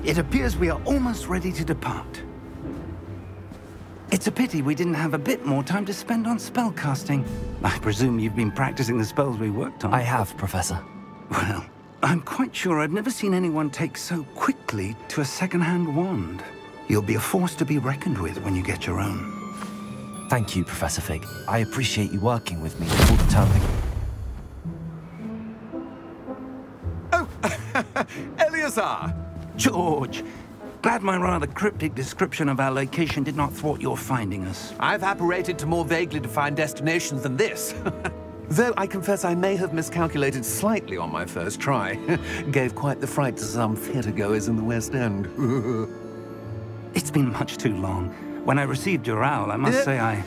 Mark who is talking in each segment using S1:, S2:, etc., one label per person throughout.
S1: It appears we are almost ready to depart. It's a pity we didn't have a bit more time to spend on spellcasting. I presume you've been practicing the spells we worked on.
S2: I have, Professor.
S1: Well, I'm quite sure I've never seen anyone take so quickly to a second-hand wand. You'll be a force to be reckoned with when you get your own.
S2: Thank you, Professor Fig. I appreciate you working with me all the time.
S3: Oh, Eleazar!
S1: George, glad my rather cryptic description of our location did not thwart your finding us.
S3: I've apparated to more vaguely defined destinations than this. Though I confess I may have miscalculated slightly on my first try. Gave quite the fright to some theatre-goers in the West End.
S1: It's been much too long. When I received your owl, I must say I...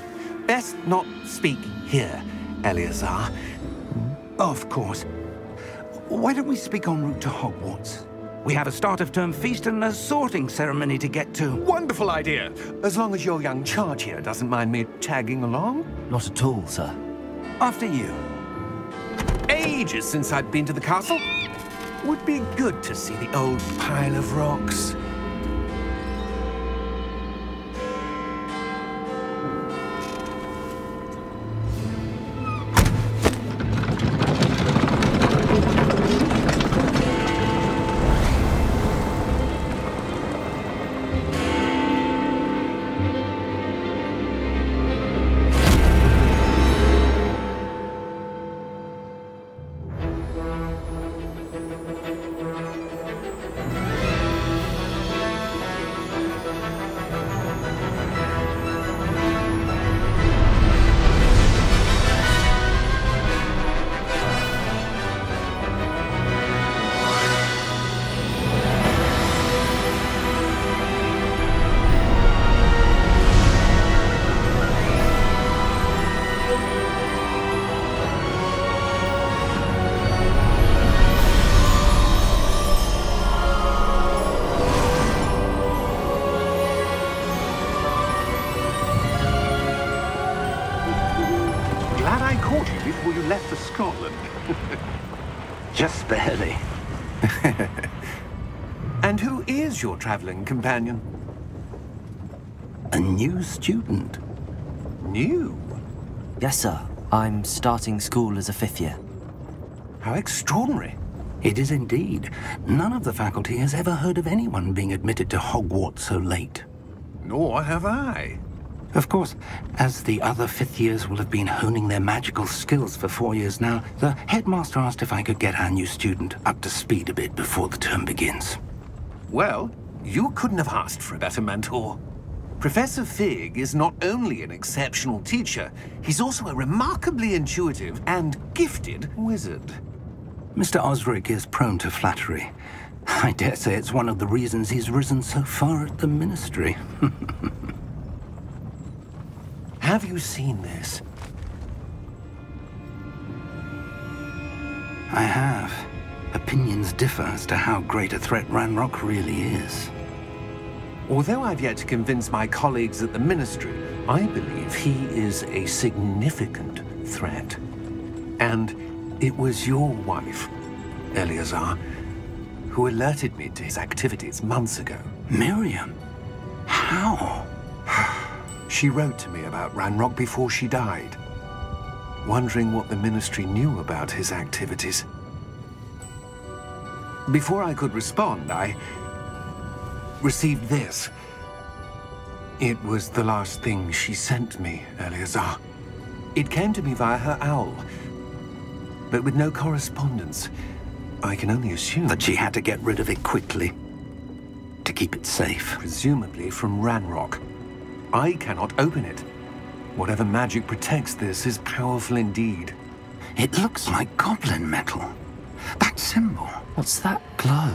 S3: Best not speak here, Eleazar.
S1: Of course. Why don't we speak en route to Hogwarts? We have a start-of-term feast and a sorting ceremony to get to.
S3: Wonderful idea! As long as your young charge here doesn't mind me tagging along.
S2: Not at all, sir.
S1: After you.
S3: Ages since I'd been to the castle. Would be good to see the old pile of rocks.
S1: Before you left for Scotland. Just barely.
S3: And who is your traveling companion?
S1: A new student.
S3: New?
S2: Yes, sir. I'm starting school as a 5th year.
S3: How extraordinary.
S1: It is indeed. None of the faculty has ever heard of anyone being admitted to Hogwarts so late.
S3: Nor have I.
S1: Of course, as the other 5th years will have been honing their magical skills for 4 years now, the headmaster asked if I could get our new student up to speed a bit before the term begins.
S3: Well, you couldn't have asked for a better mentor. Professor Fig is not only an exceptional teacher, he's also a remarkably intuitive and gifted wizard.
S1: Mr. Osric is prone to flattery. I dare say it's one of the reasons he's risen so far at the ministry.
S3: Have you seen this?
S1: I have. Opinions differ as to how great a threat Ranrock really is.
S3: Although I've yet to convince my colleagues at the Ministry, I believe he is a significant threat. And it was your wife, Eleazar, who alerted me to his activities months ago.
S1: Miriam? How?
S3: She wrote to me about Ranrock before she died, wondering what the Ministry knew about his activities. Before I could respond, I received this. It was the last thing she sent me, Eleazar. It came to me via her owl, but with no correspondence. I can only assume
S1: that she had to get rid of it quickly, to keep it safe.
S3: Presumably from Ranrock. I cannot open it. Whatever magic protects this is powerful indeed.
S1: It looks like goblin metal. That symbol.
S2: What's that glow?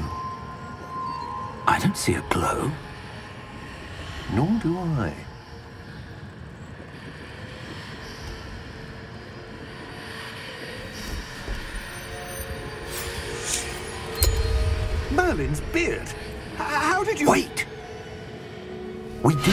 S1: I don't see a glow.
S3: Nor do I. Merlin's beard. How did you...
S1: Wait! We do...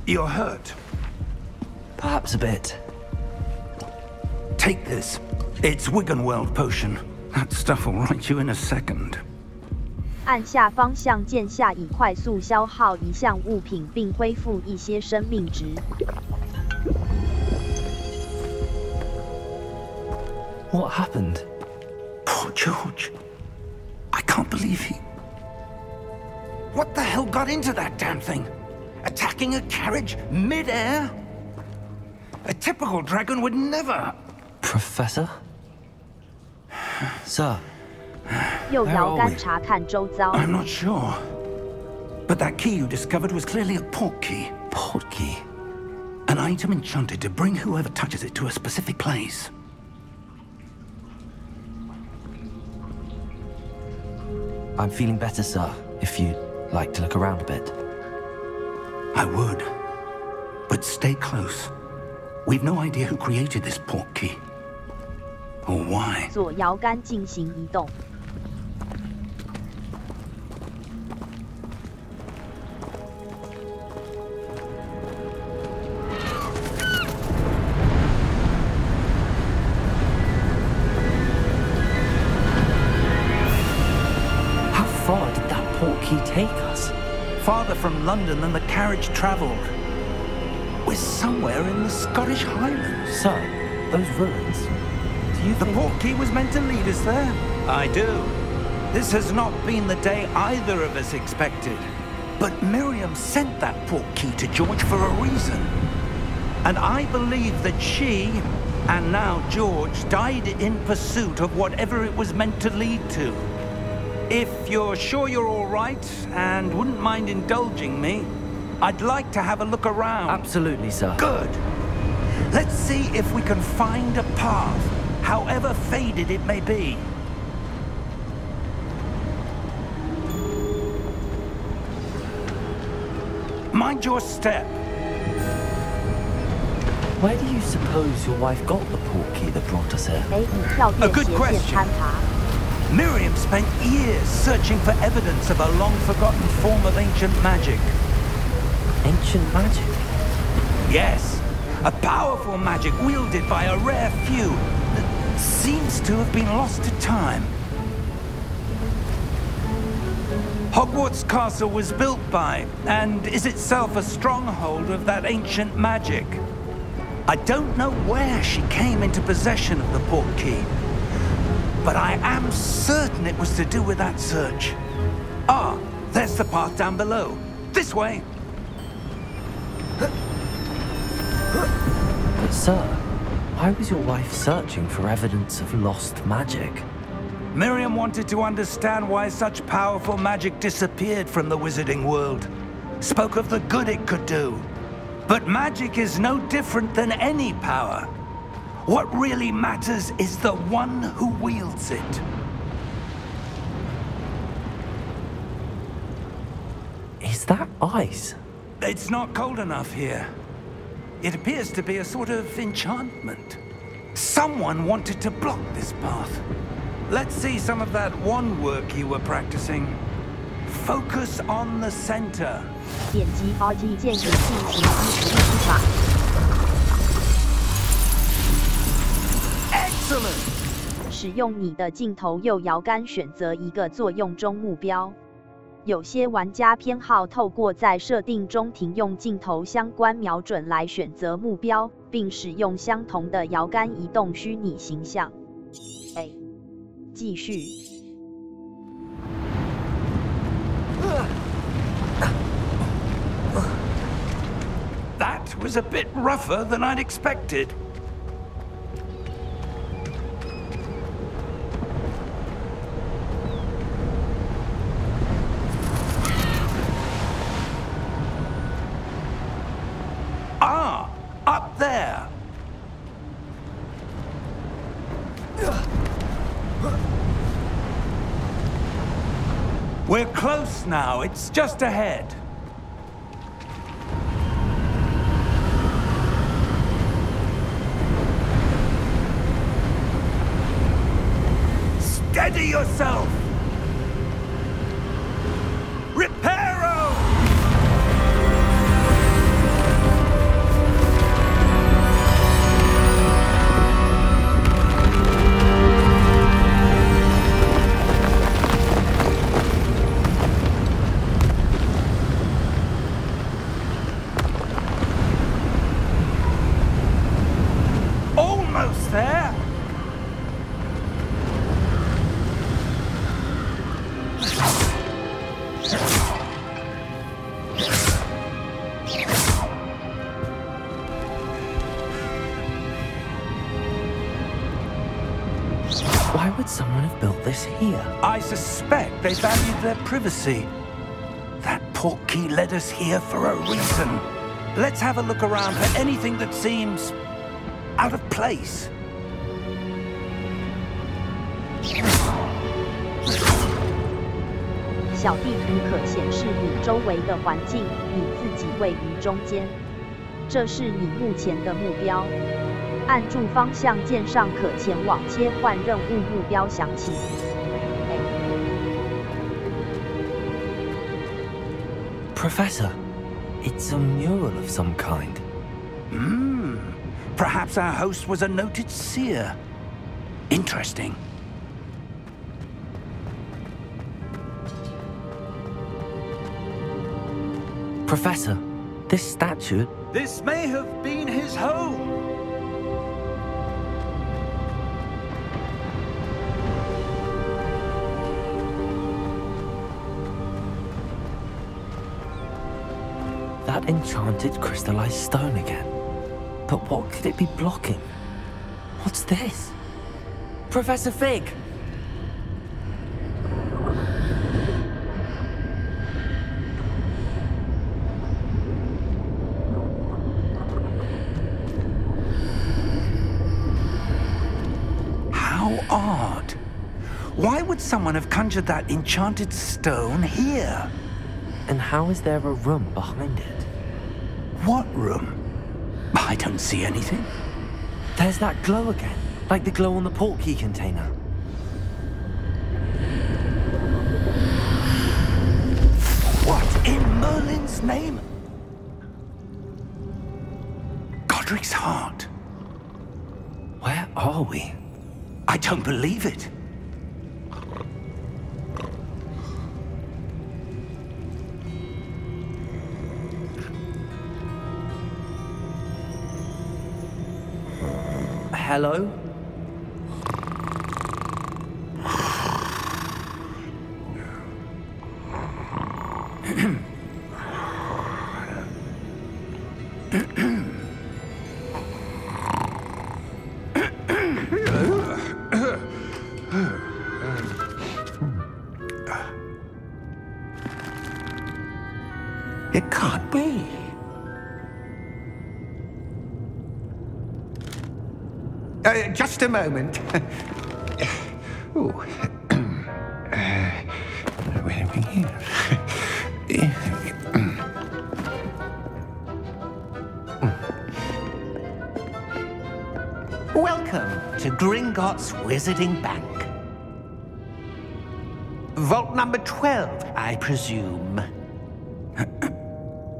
S1: You're hurt.
S2: Perhaps a bit.
S1: Take this. It's Wiggenweld potion. That stuff will right you in a second.
S4: 按下方向键下以快速消耗一项物品并恢复一些生命值。
S2: What happened?
S1: Poor George. I can't believe he... What the hell got into that damn thing? Attacking a carriage mid-air? A typical dragon would never...
S2: Professor? Sir?
S4: 右摇杆查看周遭。
S1: I'm not sure. But that key you discovered was clearly a port key.
S2: Port key?
S1: An item enchanted to bring whoever touches it to a specific place.
S2: I'm feeling better, sir. If you'd like to look around a bit.
S1: I would. But stay close. We've no idea who created this port key. Or why.
S4: 左摇杆进行移动。
S2: Key take us?
S1: Farther from London than the carriage travelled. We're somewhere in the Scottish Highlands.
S2: Sir, those ruins. Do you
S1: The
S2: think...
S1: port key was meant to lead us there? I do. This has not been the day either of us expected. But Miriam sent that port key to George for a reason. And I believe that she, and now George, died in pursuit of whatever it was meant to lead to. If you're sure you're all right and wouldn't mind indulging me, I'd like to have a look around.
S2: Absolutely, sir.
S1: Good. Let's see if we can find a path, however faded it may be. Mind your step.
S2: Where do you suppose your wife got the port key that brought us here?
S4: 以跳跃斜线攀爬。
S1: Miriam spent years searching for evidence of a long-forgotten form of ancient magic.
S2: Ancient magic?
S1: Yes, a powerful magic wielded by a rare few that seems to have been lost to time. Hogwarts Castle was built by, and is itself a stronghold of that ancient magic. I don't know where she came into possession of the port key, but I am certain it was to do with that search. Ah, there's the path down below. This way.
S2: But sir, why was your wife searching for evidence of lost magic?
S1: Miriam wanted to understand why such powerful magic disappeared from the wizarding world. Spoke of the good it could do. But magic is no different than any power. What really matters is the one who wields it.
S2: Is that ice?
S1: It's not cold enough here. It appears to be a sort of enchantment. Someone wanted to block this path. Let's see some of that wand work you were practicing. Focus on the center.
S4: 点击 RT 键以进行基础技法。
S1: Excellent.
S4: 使用你的镜头右摇杆选择一个作用中目标。有些玩家偏好透过在设定中停用镜头相关瞄准来选择目标，并使用相同的摇杆移动虚拟形象。继续。
S1: That was a bit rougher than I'd expected. Ah, up there. We're close now. It's just ahead. Steady yourself! Reparo!
S2: Why would someone have built this here?
S1: I suspect they valued their privacy. That portkey led us here for a reason. Let's have a look around for anything that seems out of place.
S4: 小地图可显示你周围的环境，你自己位于中间，这是你目前的目标。按住方向键上可前往切换任务目标详情。
S2: Professor, it's a mural of some kind.
S1: Perhaps our host was a noted seer. Interesting.
S2: Professor, this statue...
S1: This may have been his home.
S2: That enchanted crystallized stone again. But what could it be blocking? What's this? Professor Fig!
S1: How odd. Why would someone have conjured that enchanted stone here?
S2: And how is there a room behind it?
S1: What room? I don't see anything.
S2: There's that glow again, like the glow on the portkey container.
S1: What in Merlin's name? Godric's heart.
S2: Where are we?
S1: I don't believe it.
S2: Hello?
S3: It can't be. Just a moment. Ooh. Where are we here? Welcome to Gringotts Wizarding Bank. Vault number 12, I presume.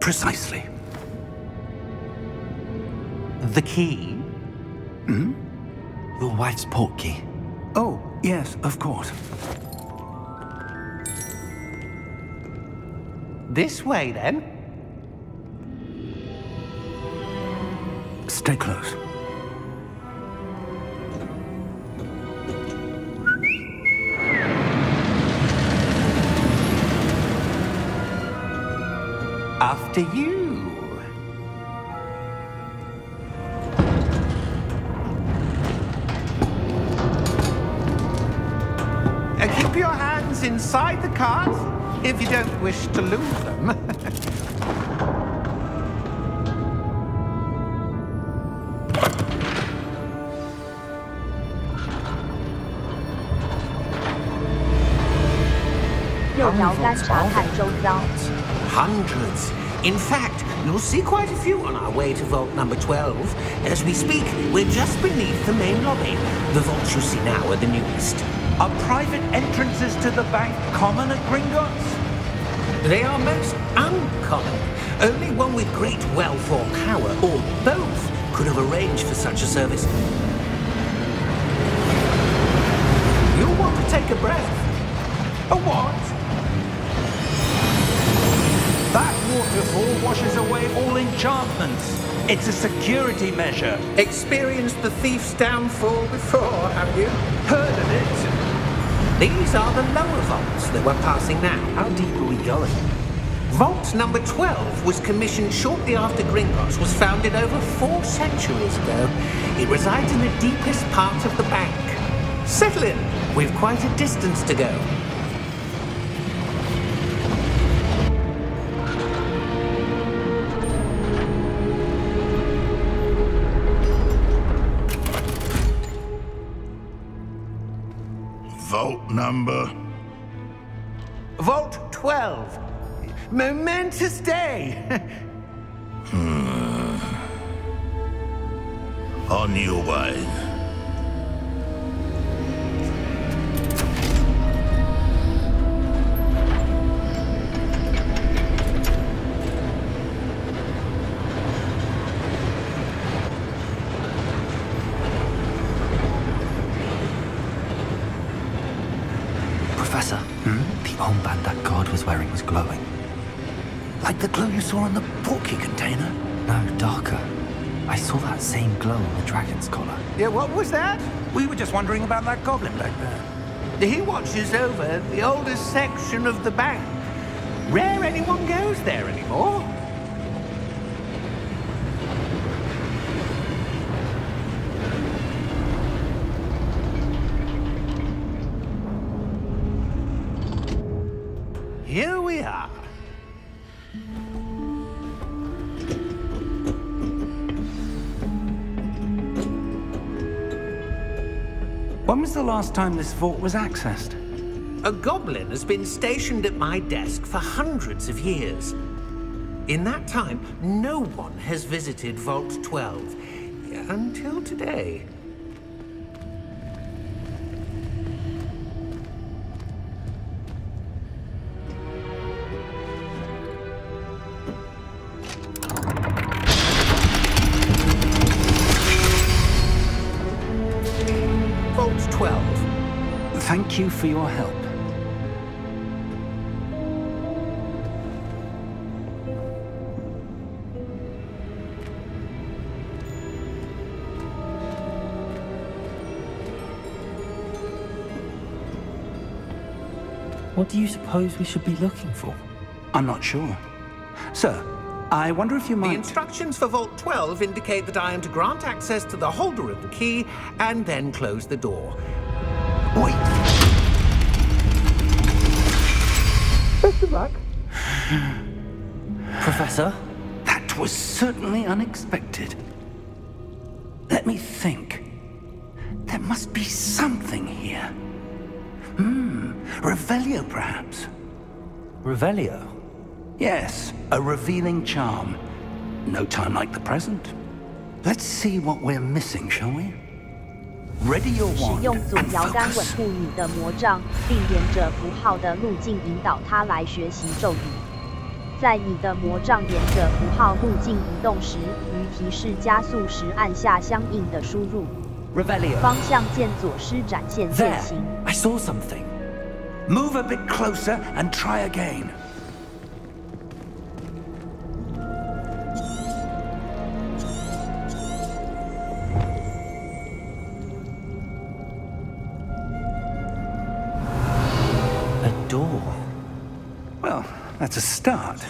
S1: Precisely.
S3: The key?
S2: Your wife's portkey.
S1: Oh, yes, of course.
S3: This way, then.
S1: Stay close.
S3: After you. Keep your hands inside the cart if you don't wish to lose them. Hundreds. In fact, you'll see quite a few on our way to vault number 12. As we speak, we're just beneath the main lobby. The vaults you see now are the newest.
S1: Are private entrances to the bank common at Gringotts?
S3: They are most uncommon. Only one with great wealth or power, or both, could have arranged for such a service. You'll want to take a breath.
S1: A what? That waterfall washes away all enchantments. It's a security measure.
S3: Experienced the thief's downfall before, have you?
S1: Heard of it?
S3: These are the lower vaults that we're passing now.
S2: How deep are we going?
S3: Vault number 12 was commissioned shortly after Gringotts was founded over 4 centuries ago. It resides in the deepest part of the bank. Settle in. We've quite a distance to go.
S5: Vault number?
S3: Vault 12. Momentous day.
S5: On your way.
S2: Professor, the armband that guard was wearing was glowing.
S1: Like the glow you saw on the portkey container?
S2: No, darker. I saw that same glow on the dragon's collar.
S3: Yeah, what was that?
S1: We were just wondering about that goblin back there.
S3: He watches over the oldest section of the bank. Rare anyone goes there anymore. Here we are.
S1: When was the last time this vault was accessed?
S3: A goblin has been stationed at my desk for hundreds of years. In that time, no one has visited Vault 12. Until today. Vault 12.
S1: Thank you for your help.
S2: What do you suppose we should be looking for?
S1: I'm not sure. Sir, I wonder if you
S3: The
S1: might...
S3: instructions for Vault 12 indicate that I am to grant access to the holder of the key and then close the door.
S1: Wait!
S3: Best of luck.
S2: Professor?
S1: That was certainly unexpected. Let me think. There must be something here. Revelio, perhaps?
S2: Revelio?
S1: Yes, a revealing charm. No time like the present. Let's see what we're missing, shall we? Ready your
S4: 使
S1: wand
S4: 用左
S1: and
S4: 摇杆稳
S1: focus.
S4: 固你的魔杖，并沿着符号的路径引导它来学习咒语。在你的魔杖沿着符号路径移动时，于提示加速时按下相应的输入。
S2: Revelio.
S4: 方向键左施展现
S2: There!
S4: 线形。
S2: I saw something.
S1: Move a bit closer and try again.
S2: A door.
S1: Well, that's a start.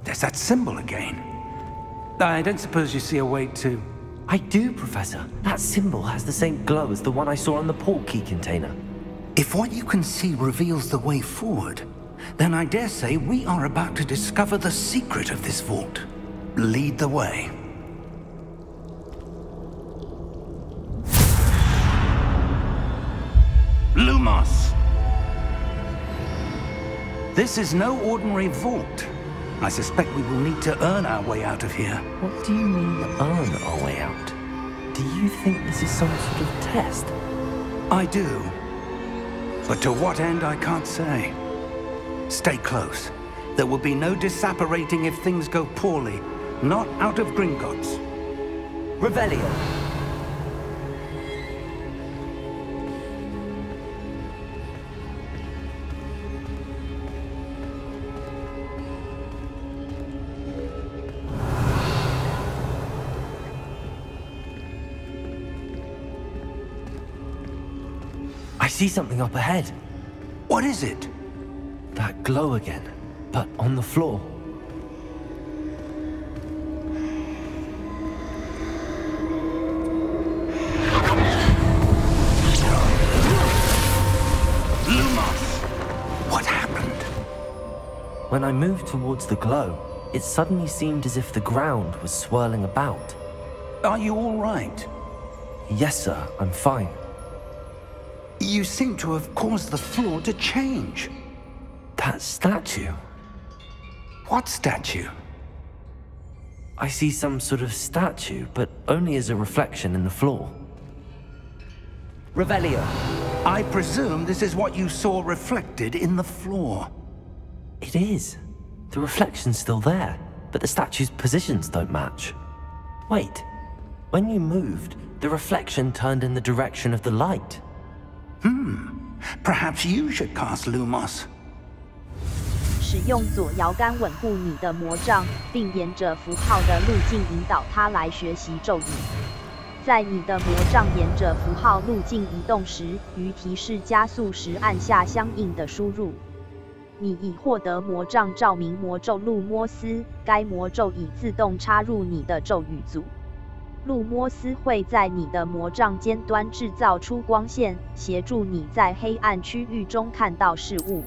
S1: There's that symbol again. I don't suppose you see a way to...
S2: I do, Professor. That symbol has the same glow as the one I saw on the portkey container.
S1: If what you can see reveals the way forward, then I dare say we are about to discover the secret of this vault. Lead the way. Lumos! This is no ordinary vault. I suspect we will need to earn our way out of here.
S2: What do you mean, earn our way out? Do you think this is some sort of test?
S1: I do. But to what end, I can't say. Stay close. There will be no disapparating if things go poorly. Not out of Gringotts.
S2: Revelio. I see something up ahead.
S1: What is it?
S2: That glow again, but on the floor. When I moved towards the glow, it suddenly seemed as if the ground was swirling about.
S1: Are you all right?
S2: Yes, sir, I'm fine.
S1: You seem to have caused the floor to change.
S2: That statue.
S1: What statue?
S2: I see some sort of statue, but only as a reflection in the floor.
S1: Revelio, I presume this is what you saw reflected in the floor.
S2: It is. The reflection's still there, but the statue's positions don't match. Wait, when you moved, the reflection turned in the direction of the light.
S1: Perhaps you should cast Lumos.
S4: 使用左摇杆稳固你的魔杖，并沿着符号的路径引导它来学习咒语。在你的魔杖沿着符号路径移动时，于提示加速时按下相应的输入。你已获得魔杖照明魔咒路摩斯，该魔咒已自动插入你的咒语组。路摩斯会在你的魔杖尖端制造出光线，协助你在黑暗区域中看到事物。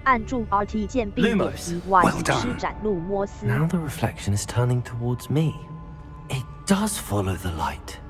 S4: 按住 RT 键并点击 Y 施展路摩斯。
S2: Now the reflection is turning towards me. It does follow the light.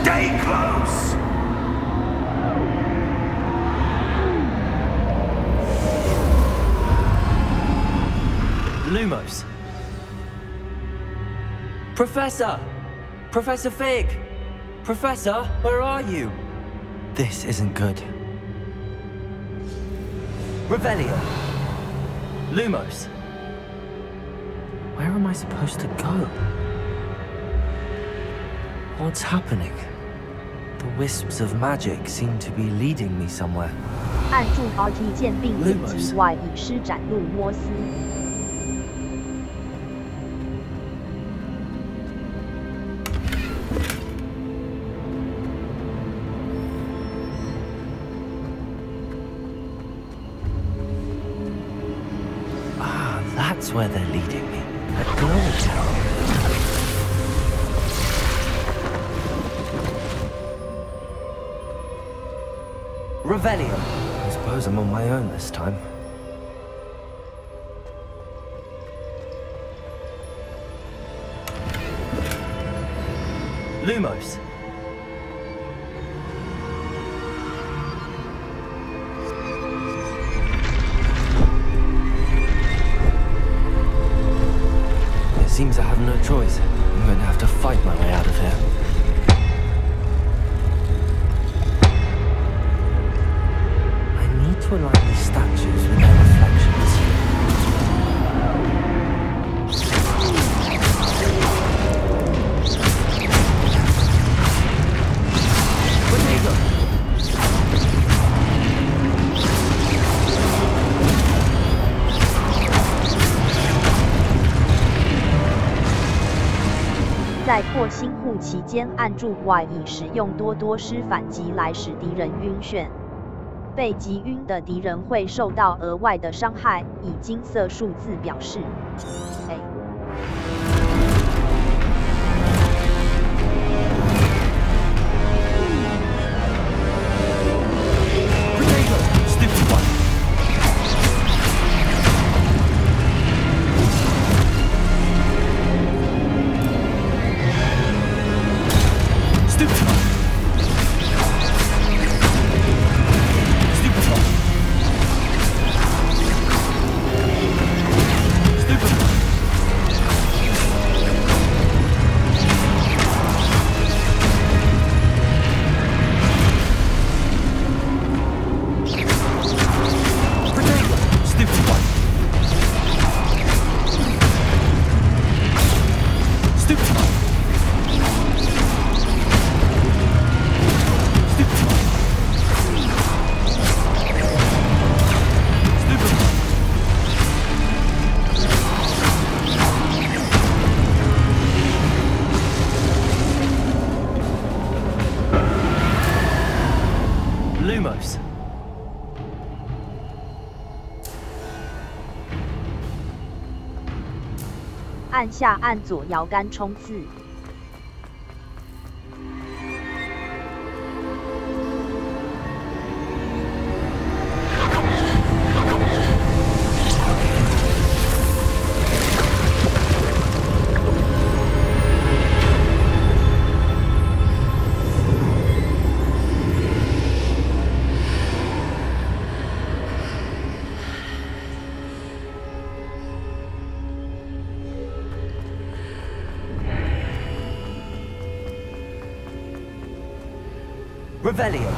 S1: Stay close!
S2: Lumos. Professor! Professor Fig! Professor, where are you? This isn't good. Revelio. Lumos. Where am I supposed to go? What's happening? The wisps of magic seem to be leading me somewhere.
S4: 按住 RT 键并点击 Y 以施展路摩斯。
S2: Ah, that's where they're leading me. A glow tower. Revelio. I suppose I'm on my own this time. Lumos. It seems I have no choice. I'm going to have to fight my way out of here. To align these statues with their reflections. Potato!
S4: 在破新户期间，按住 Y 以使用多多施反击来使敌人晕眩。被击晕的敌人会受到额外的伤害，以金色数字表示。按下按左摇杆冲刺。
S2: Revelio.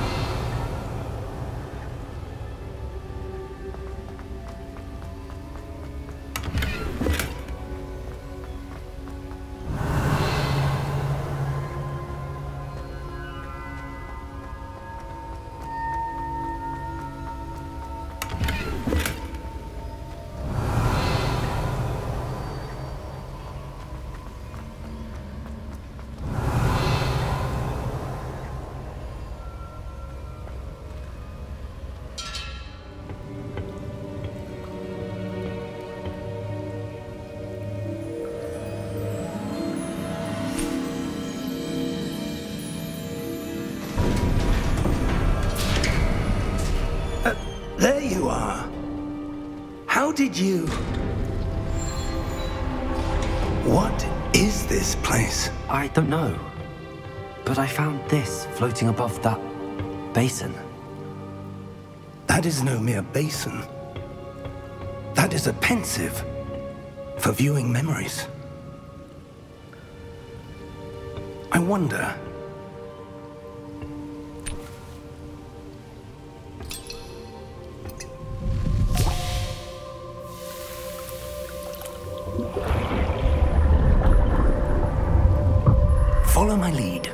S1: There you are. How did you... What is this place?
S2: I don't know. But I found this floating above that basin.
S1: That is no mere basin. That is a pensive for viewing memories. I wonder... Follow my lead.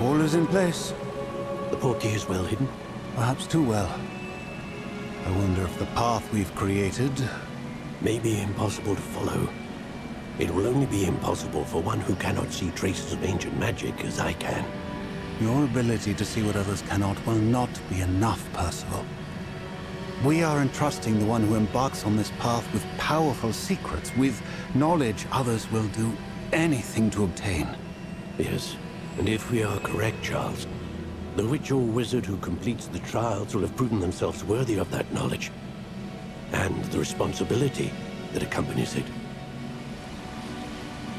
S6: All is in place.
S7: The portkey is well hidden?
S6: Perhaps too well. I wonder if the path we've created...
S7: may be impossible to follow. It will only be impossible for one who cannot see traces of ancient magic as I can.
S6: Your ability to see what others cannot will not be enough, Percival. We are entrusting the one who embarks on this path with powerful secrets, with knowledge others will do anything to obtain.
S7: Yes, and if we are correct, Charles, the witch or wizard who completes the trials will have proven themselves worthy of that knowledge, and the responsibility that accompanies it.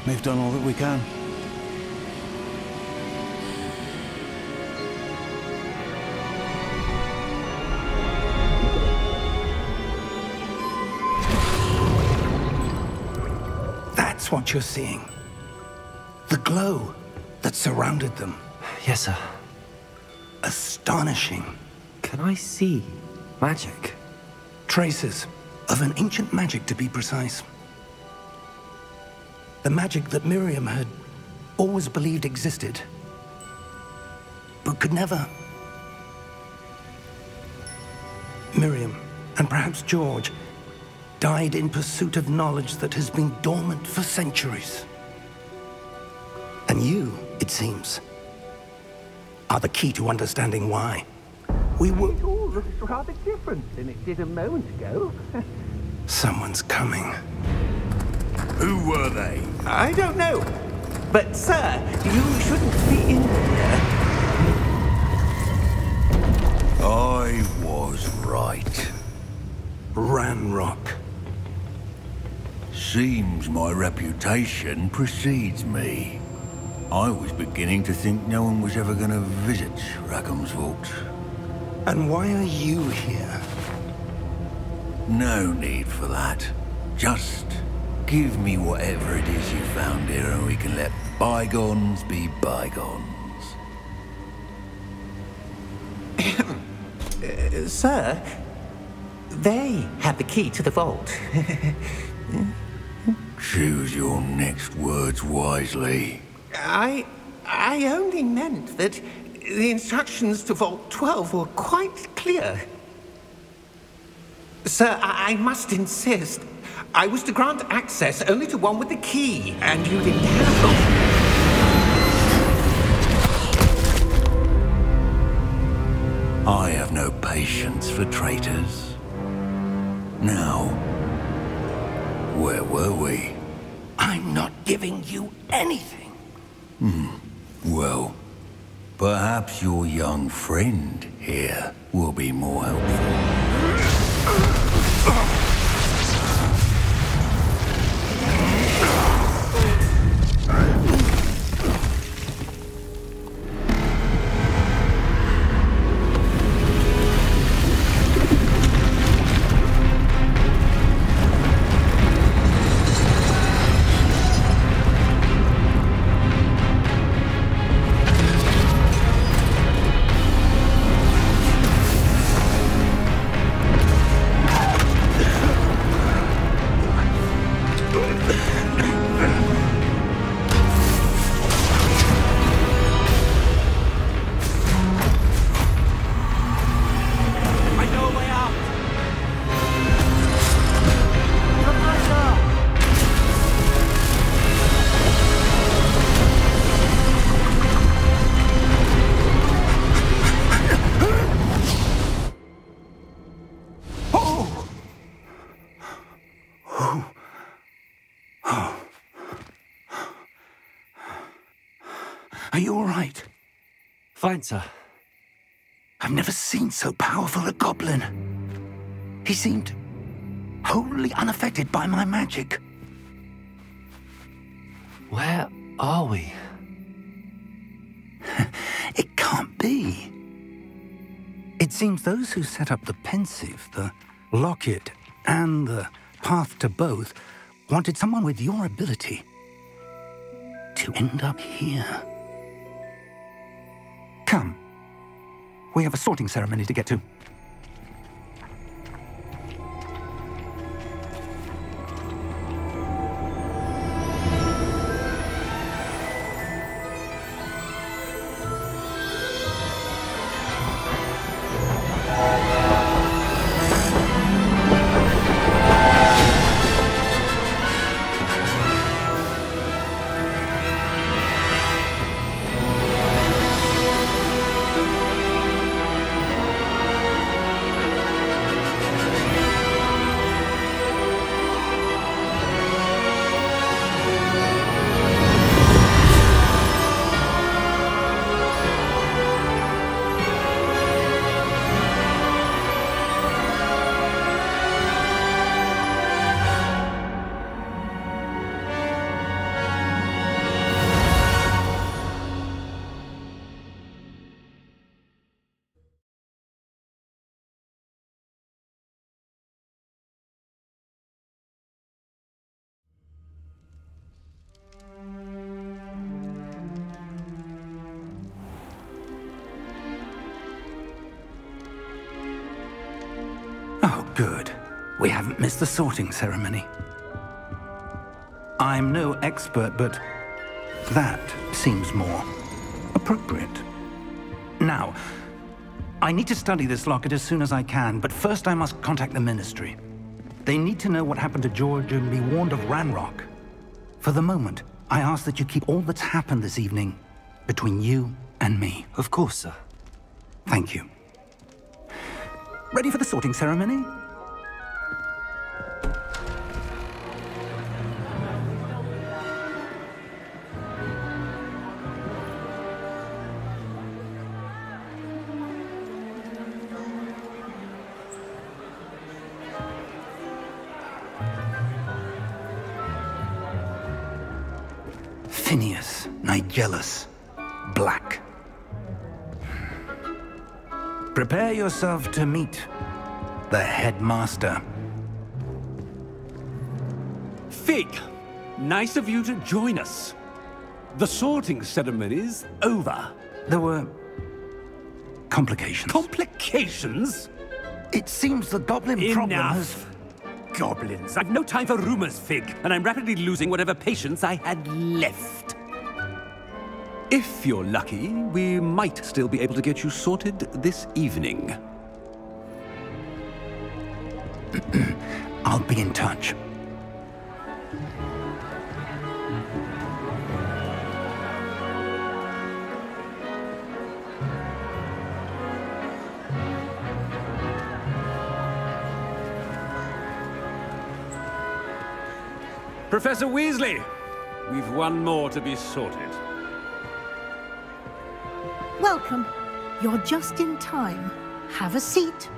S6: We've done all that we can.
S1: That's what you're seeing. The glow that surrounded them.
S2: Yes, sir.
S1: Astonishing.
S2: Can I see magic?
S1: Traces. Of an ancient magic, to be precise. The magic that Miriam had always believed existed, but could never. Miriam, and perhaps George, died in pursuit of knowledge that has been dormant for centuries. And you, it seems, are the key to understanding why. We were...
S3: It all looks rather different than it did a moment ago.
S1: Someone's coming.
S5: Who were they?
S8: I don't know. But, sir, you shouldn't be in here.
S5: I was right.
S1: Ranrock.
S5: Seems my reputation precedes me. I was beginning to think no one was ever going to visit Rackham's vault.
S1: And why are you here?
S5: No need for that. Just give me whatever it is you found here and we can let bygones be bygones.
S8: Sir, they have the key to the vault.
S5: Choose your next words wisely.
S8: I only meant that the instructions to Vault 12 were quite clear. Sir, I must insist. I was to grant access only to one with the key, and you didn't have
S5: I have no patience for traitors. Now, where were we?
S1: I'm not giving you anything.
S5: Well, perhaps your young friend here will be more helpful.
S1: Are you all right?
S2: Fine, sir.
S1: I've never seen so powerful a goblin. He seemed wholly unaffected by my magic.
S2: Where are we?
S1: It can't be. It seems those who set up the pensive, the locket, and the path to both wanted someone with your ability to end up here. Come. We have a sorting ceremony to get to. Oh, good. We haven't missed the sorting ceremony. I'm no expert, but that seems more appropriate. Now, I need to study this locket as soon as I can, but first I must contact the Ministry. They need to know what happened to George and be warned of Ranrock. For the moment, I ask that you keep all that's happened this evening between you and me.
S2: Of course, sir.
S1: Thank you. Ready for the sorting ceremony? Phineas, Nigellus, Black. Prepare yourself to meet the headmaster.
S9: Fig, nice of you to join us. The sorting ceremony's over.
S1: There were complications.
S9: Complications?
S1: It seems the goblin problem has...
S9: Enough! Goblins. I've no time for rumors, Fig, and I'm rapidly losing whatever patience I had left. If you're lucky, we might still be able to get you sorted this evening.
S1: I'll be in touch.
S9: Professor Weasley, we've one more to be sorted.
S10: Welcome. You're just in time. Have a seat.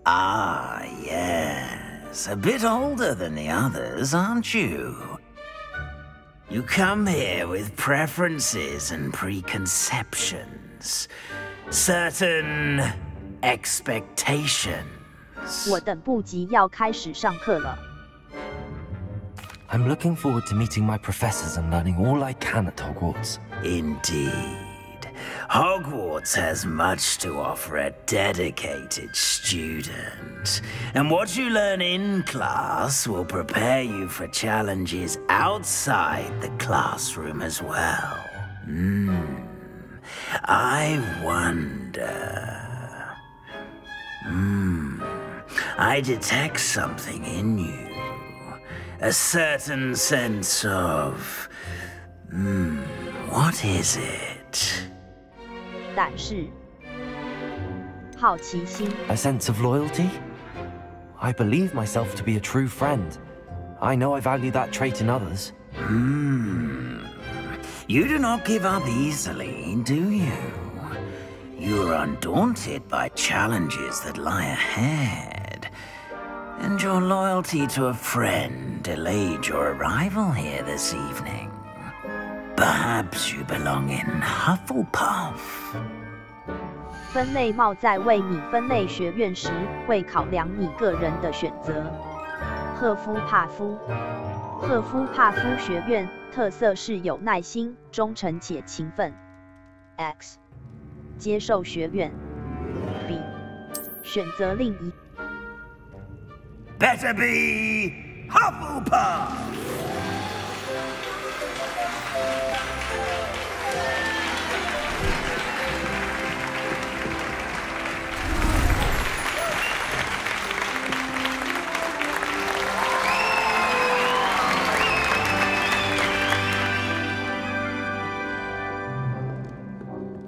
S5: Ah, yes. A bit older than the others, aren't you? You come here with preferences and preconceptions. Certain expectations.
S4: 我等不及要开始上课了。
S2: I'm looking forward to meeting my professors and learning all I can at Hogwarts.
S5: Indeed. Hogwarts has much to offer a dedicated student. And what you learn in class will prepare you for challenges outside the classroom as well. I wonder... I detect something in you. A certain sense of... what is it?
S4: 但是，好奇心。
S2: A sense of loyalty? I believe myself to be a true friend. I know I value that trait in others.
S5: You do not give up easily, do you? You are undaunted by challenges that lie ahead. And your loyalty to a friend delayed your arrival here this evening. Perhaps you belong in Hufflepuff.
S4: 分类帽在为你分类学院时，会考量你个人的选择。赫夫帕夫，赫夫帕夫学院特色是有耐心、忠诚且勤奋。X， 接受学院。B， 选择另一。
S5: Better be Hufflepuff!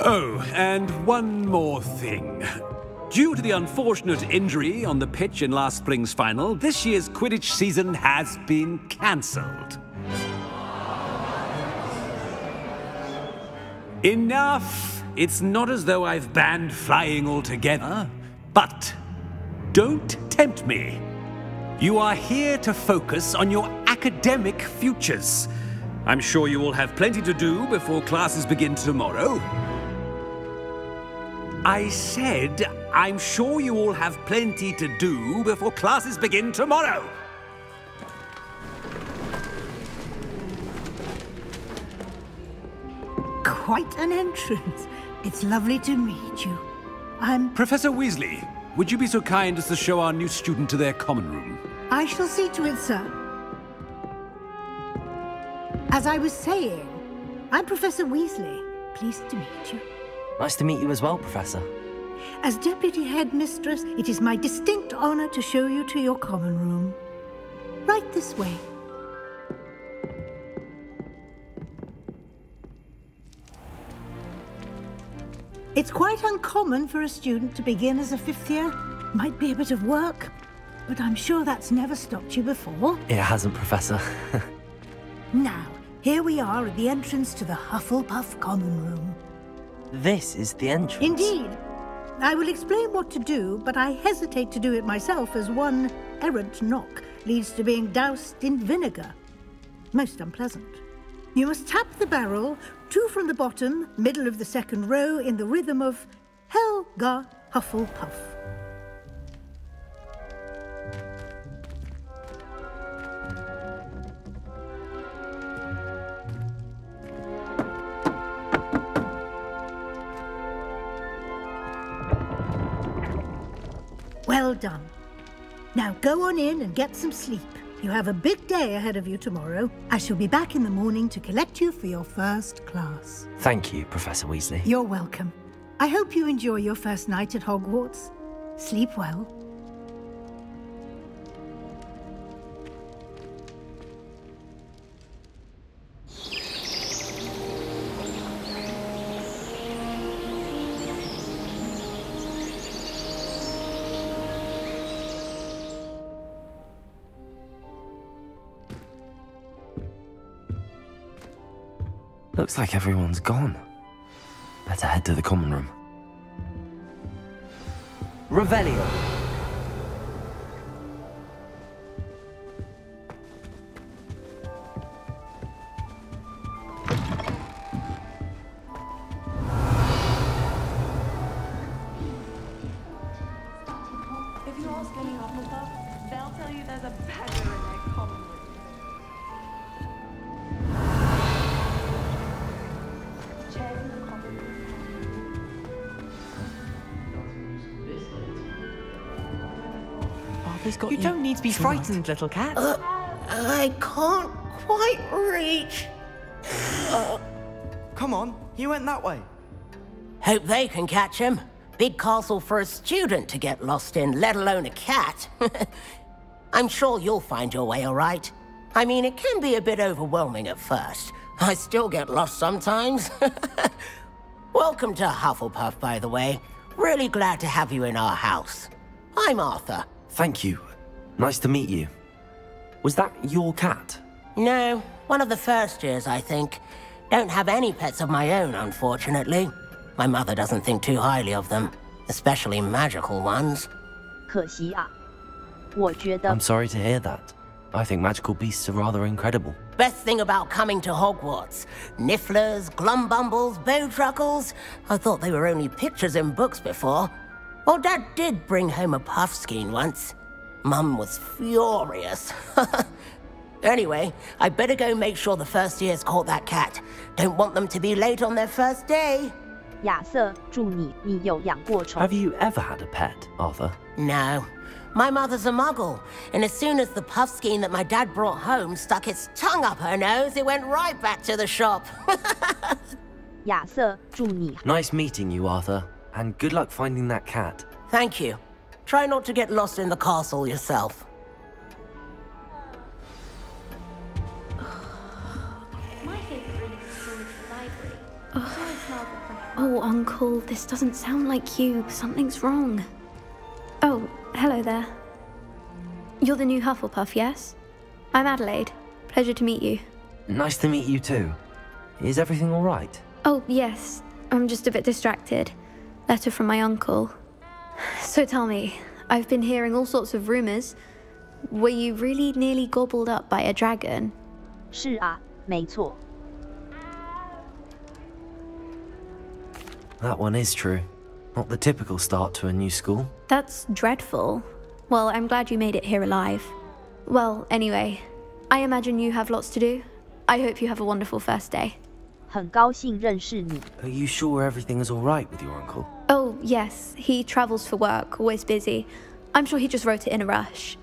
S9: Oh, and one more thing. Due to the unfortunate injury on the pitch in last spring's final, this year's Quidditch season has been cancelled. Enough! It's not as though I've banned flying altogether, but don't tempt me. You are here to focus on your academic futures. I'm sure you will have plenty to do before classes begin tomorrow. I said, I'm sure you all have plenty to do before classes begin tomorrow.
S10: quite an entrance. It's lovely to meet you. I'm...
S9: Professor Weasley, would you be so kind as to show our new student to their common room?
S10: I shall see to it, sir. As I was saying, I'm Professor Weasley. Pleased to meet you.
S2: Nice to meet you as well, Professor.
S10: As Deputy Headmistress, it is my distinct honor to show you to your common room. Right this way. It's quite uncommon for a student to begin as a fifth year. Might be a bit of work, but I'm sure that's never stopped you before.
S2: It hasn't, Professor.
S10: Now, here we are at the entrance to the Hufflepuff common room.
S2: This is the entrance?
S10: Indeed. I will explain what to do, but I hesitate to do it myself as one errant knock leads to being doused in vinegar. Most unpleasant. You must tap the barrel, 2 from the bottom, middle of the second row, in the rhythm of Helga Hufflepuff. Well done. Now go on in and get some sleep. You have a big day ahead of you tomorrow. I shall be back in the morning to collect you for your first class.
S2: Thank you, Professor Weasley.
S10: You're welcome. I hope you enjoy your first night at Hogwarts. Sleep well.
S2: Looks like everyone's gone. Better head to the common room. Revelio!
S11: If you ask any Hufflepuff, they'll tell you there's a badger in their common room.
S12: You don't need to be frightened, little cat.
S8: I can't quite reach.
S12: Come on, he went that way.
S13: Hope they can catch him. Big castle for a student to get lost in, let alone a cat. I'm sure you'll find your way all right. I mean, it can be a bit overwhelming at first. I still get lost sometimes. Welcome to Hufflepuff, by the way. Really glad to have you in our house. I'm Arthur.
S2: Thank you. Nice to meet you. Was that your cat?
S13: No, one of the first years, I think. Don't have any pets of my own, unfortunately. My mother doesn't think too highly of them, especially magical ones.
S4: 可惜啊，我觉得
S2: I'm sorry to hear that. I think magical beasts are rather incredible.
S13: Best thing about coming to Hogwarts. Nifflers, Glumbumbles, Bowtruckles. I thought they were only pictures in books before. Well, Dad did bring home a Puffskein once. Mum was furious. Anyway, I better go make sure the first years caught that cat. Don't want them to be late on their first day.
S4: 亚瑟，祝你有养过宠。
S2: Have you ever had a pet, Arthur?
S13: No. My mother's a muggle, and as soon as the Puffskein that my dad brought home stuck its tongue up her nose, it went right back to the shop.
S4: 亚瑟，祝你
S2: Nice meeting you, Arthur. And good luck finding that cat.
S13: Thank you. Try not to get lost in the castle yourself.
S11: My favorite room is the library. So I smell the fresh.
S14: Oh, Uncle, this doesn't sound like you. Something's wrong. Oh, hello there. You're the new Hufflepuff, yes? I'm Adelaide. Pleasure to meet you.
S2: Nice to meet you too. Is everything all right?
S14: Oh, yes. I'm just a bit distracted. Letter from my uncle. So tell me, I've been hearing all sorts of rumors. Were you really nearly gobbled up by a dragon?
S4: 是啊，没错。
S2: That one is true. Not the typical start to a new school.
S14: That's dreadful. Well, I'm glad you made it here alive. Well, anyway, I imagine you have lots to do. I hope you have a wonderful first day.
S4: 很高兴认识你。
S2: Are you sure everything is all right with your uncle?
S14: Oh, yes. He travels for work, always busy. I'm sure he just wrote it in a rush.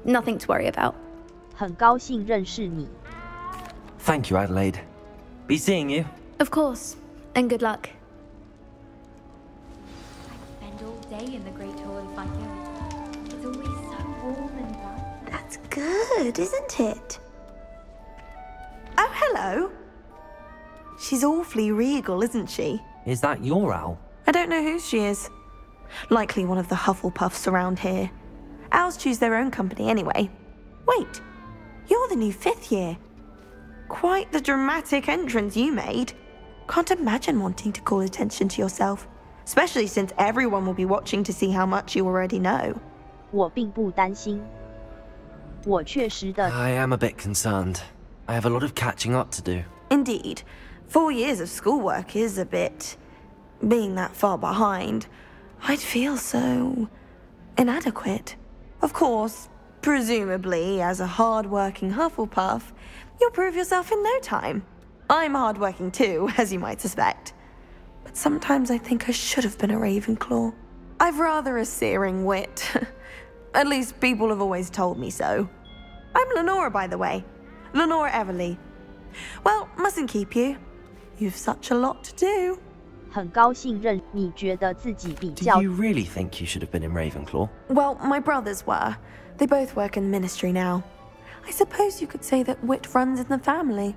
S14: Nothing to worry about.
S4: 很高兴认识你。
S2: Thank you, Adelaide. Be seeing you.
S14: Of course. And good luck.
S15: Spend all day in the Great Hall if I could. It's always so warm and bright.
S16: That's good, isn't it? Oh, hello. She's awfully regal, isn't she?
S2: Is that your owl?
S16: I don't know who she is. Likely one of the Hufflepuffs around here. Owls choose their own company anyway. Wait, you're the new 5th year. Quite the dramatic entrance you made. Can't imagine wanting to call attention to yourself, especially since everyone will be watching to see how much you already know.
S4: 我并不担心。我确实的。
S2: I am a bit concerned. I have a lot of catching up to do.
S16: Indeed. 4 years of schoolwork is a bit... Being that far behind, I'd feel so... inadequate. Of course, presumably, as a hard-working Hufflepuff, you'll prove yourself in no time. I'm hard-working too, as you might suspect. But sometimes I think I should have been a Ravenclaw. I've rather a searing wit. At least people have always told me so. I'm Lenora, by the way. Lenora Everly. Well, mustn't keep you. You've such a lot to do.
S4: 很高兴认你觉得自己比较。
S2: Do you really think you should have been in Ravenclaw?
S16: Well, my brothers were. They both work in the ministry now. I suppose you could say that wit runs in the family.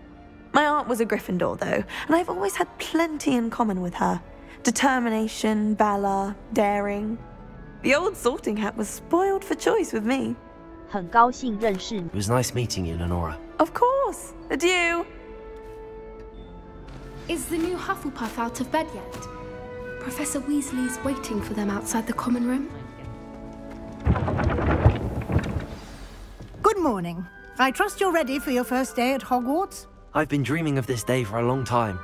S16: My aunt was a Gryffindor, though, and I've always had plenty in common with her. Determination, valor, daring. The old sorting hat was spoiled for choice with me.
S4: 很高兴认识你。
S2: It was nice meeting you, Lenora.
S16: Of course. Adieu.
S17: Is the new Hufflepuff out of bed yet? Professor Weasley's waiting for them outside the common room.
S10: Good morning. I trust you're ready for your first day at Hogwarts?
S2: I've been dreaming of this day for a long time.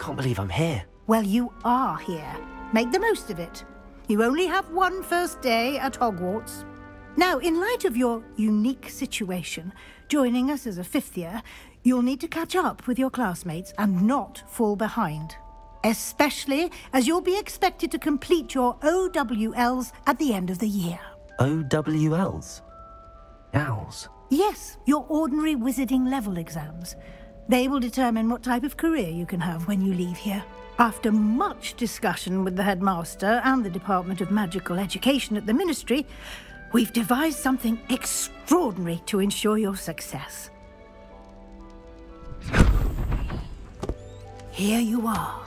S2: Can't believe I'm here.
S10: Well, you are here. Make the most of it. You only have one first day at Hogwarts. Now, in light of your unique situation, joining us as a 5th year, you'll need to catch up with your classmates and not fall behind. Especially as you'll be expected to complete your OWLs at the end of the year.
S2: OWLs? Owls?
S10: Yes, your ordinary wizarding level exams. They will determine what type of career you can have when you leave here. After much discussion with the headmaster and the Department of Magical Education at the Ministry, we've devised something extraordinary to ensure your success. Here you are.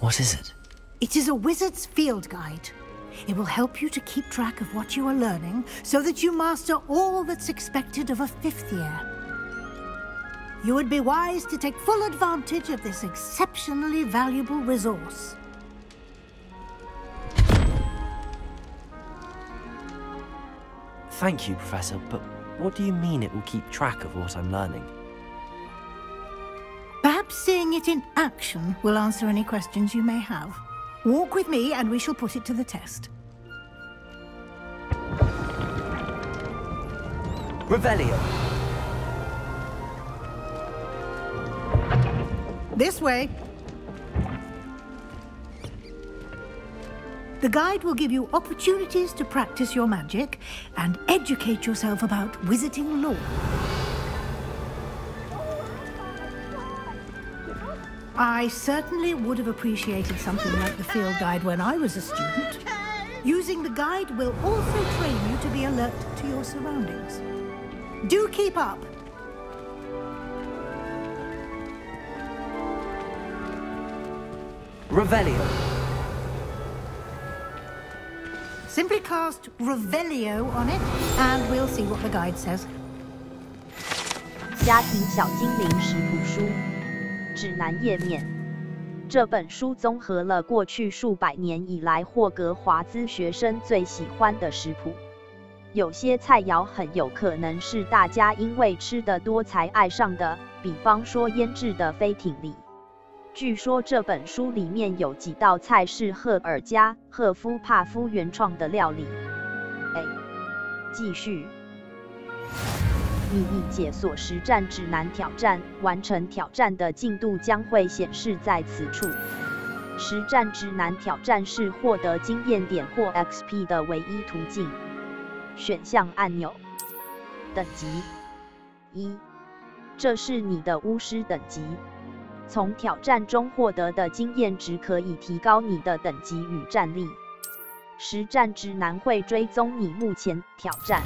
S2: What is it?
S10: It is a wizard's field guide. It will help you to keep track of what you are learning so that you master all that's expected of a 5th year. You would be wise to take full advantage of this exceptionally valuable resource.
S2: Thank you, Professor, but what do you mean it will keep track of what I'm learning?
S10: Perhaps seeing it in action will answer any questions you may have. Walk with me and we shall put it to the test.
S2: Revelio.
S10: This way. The guide will give you opportunities to practice your magic and educate yourself about wizarding lore. I certainly would have appreciated something like the field guide when I was a student. Using the guide will also train you to be alert to your surroundings. Do keep up.
S2: Revelio.
S10: Simply cast Revelio on it, and we'll see what the guide says.
S4: 家庭小精灵食谱书指南页面。这本书综合了过去数百年以来霍格华兹学生最喜欢的食谱。有些菜肴很有可能是大家因为吃得多才爱上的，比方说腌制的飞艇里。据说这本书里面有几道菜是赫尔加·赫夫帕夫原创的料理。继续。秘密解锁实战指南挑战，完成挑战的进度将会显示在此处。实战指南挑战是获得经验点或 XP 的唯一途径。选项按钮。等级1，这是你的巫师等级。从挑战中获得的经验值可以提高你的等级与战力。实战指南会追踪你目前挑战。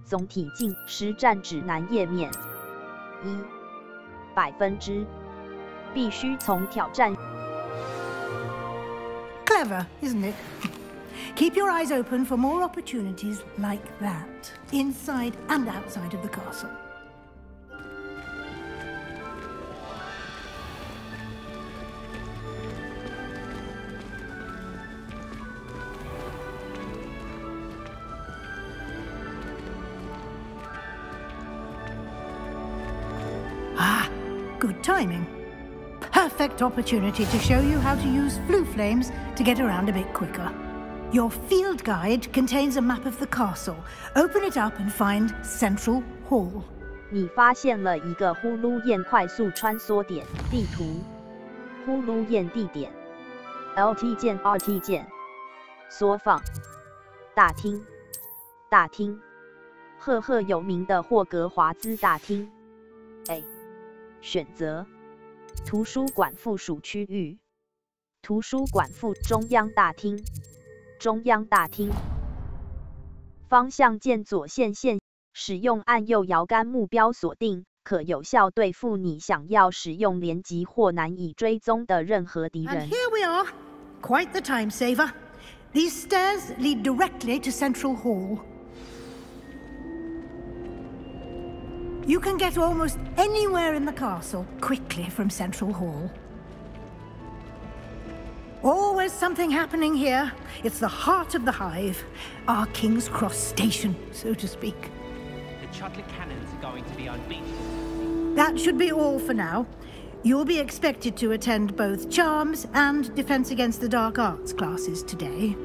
S4: 总体进实战指南页面。100%必须从挑战。
S10: Clever, isn't it? Keep your eyes open for more opportunities like that, inside and outside of the castle. Good timing. Perfect opportunity to show you how to use flue flames to get around a bit quicker. Your field guide contains a map of the castle. Open it up and find Central Hall.
S4: 你发现了一个呼噜燕快速穿梭点地图。呼噜燕地点 LT 键 RT 键。缩放。大厅。大厅。赫赫有名的霍格华兹大厅。选择图书馆附属区域。图书馆附中央大厅。中央大厅。方向键左线线，使用按右摇杆目标锁定，可有效对付你想要使用连击或难以追踪的任何敌人。
S10: And here we are, quite the time saver. These stairs lead directly to Central Hall. You can get almost anywhere in the castle quickly from Central Hall. Always something happening here. It's the heart of the hive, our King's Cross station, so to speak.
S18: The chocolate cannons are going to be unbeatable.
S10: That should be all for now. You'll be expected to attend both Charms and Defense Against the Dark Arts classes today.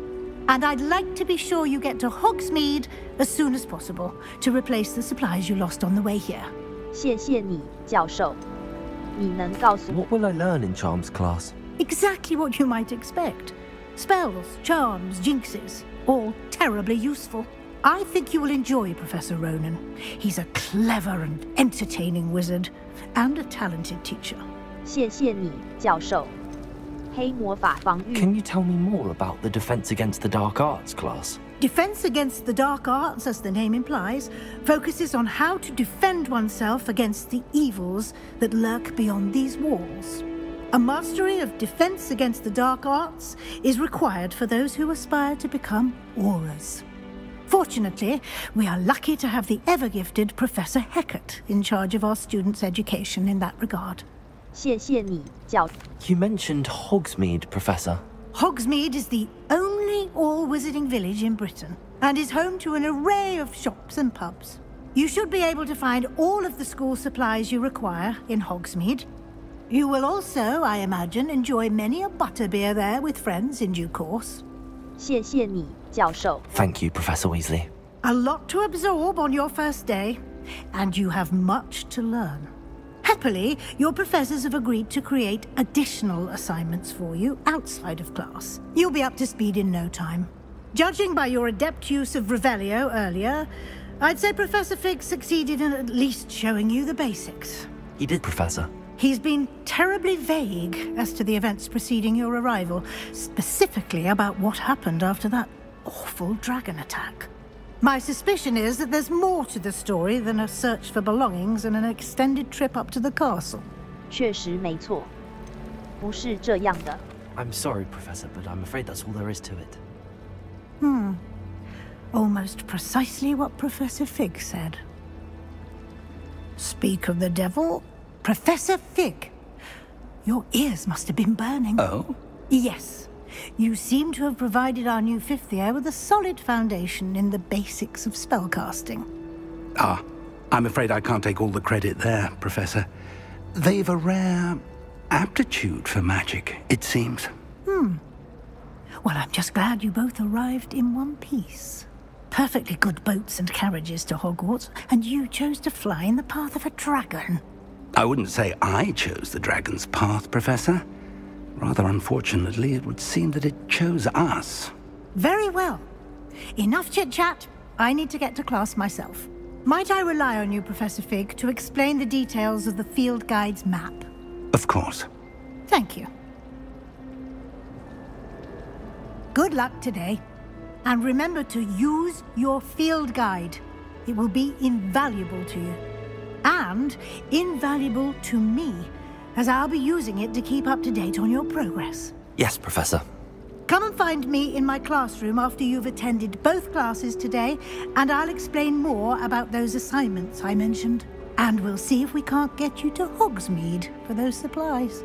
S10: And I'd like to be sure you get to Hogsmeade as soon as possible to replace the supplies you lost on the way here.
S4: 谢谢你，教授。你能告诉我
S2: What will I learn in Charms class?
S10: Exactly what you might expect. Spells, charms, jinxes, all terribly useful. I think you will enjoy Professor Ronan. He's a clever and entertaining wizard, and a talented teacher.
S4: 谢谢你，教授。黑魔法防御。
S2: Can you tell me more about the Defense Against the Dark Arts class?
S10: Defense Against the Dark Arts, as the name implies, focuses on how to defend oneself against the evils that lurk beyond these walls. A mastery of Defense Against the Dark Arts is required for those who aspire to become auras. Fortunately, we are lucky to have the ever-gifted Professor Hecat in charge of our students' education in that regard.
S4: 谢谢你，教。
S2: You mentioned Hogsmeade, Professor.
S10: Hogsmeade is the only all-wizarding village in Britain, and is home to an array of shops and pubs. You should be able to find all of the school supplies you require in Hogsmeade. You will also, I imagine, enjoy many a butterbeer there with friends in due course.
S4: 谢谢你，教授。
S2: Thank you, Professor Weasley.
S10: A lot to absorb on your first day, and you have much to learn. Happily, your professors have agreed to create additional assignments for you outside of class. You'll be up to speed in no time. Judging by your adept use of Revelio earlier, I'd say Professor Fig succeeded in at least showing you the basics.
S2: He did, Professor.
S10: He's been terribly vague as to the events preceding your arrival, specifically about what happened after that awful dragon attack. My suspicion is that there's more to the story than a search for belongings and an extended trip up to the castle.
S4: 确实没错，不是这样的。
S2: I'm sorry, Professor, but I'm afraid that's all there is to it.
S10: Almost precisely what Professor Fig said. Speak of the devil, Professor Fig. Your ears must have been burning.
S1: Oh?
S10: Yes. You seem to have provided our new fifth year with a solid foundation in the basics of spellcasting.
S1: Ah, I'm afraid I can't take all the credit there, Professor. They've a rare aptitude for magic, it seems.
S10: Well, I'm just glad you both arrived in one piece. Perfectly good boats and carriages to Hogwarts, and you chose to fly in the path of a dragon.
S1: I wouldn't say I chose the dragon's path, Professor. Rather unfortunately, it would seem that it chose us.
S10: Very well. Enough chit-chat. I need to get to class myself. Might I rely on you, Professor Fig, to explain the details of the field guide's map?
S1: Of course.
S10: Thank you. Good luck today. And remember to use your field guide. It will be invaluable to you. And invaluable to me, as I'll be using it to keep up to date on your progress.
S2: Yes, Professor.
S10: Come and find me in my classroom after you've attended both classes today, and I'll explain more about those assignments I mentioned. And we'll see if we can't get you to Hogsmeade for those supplies.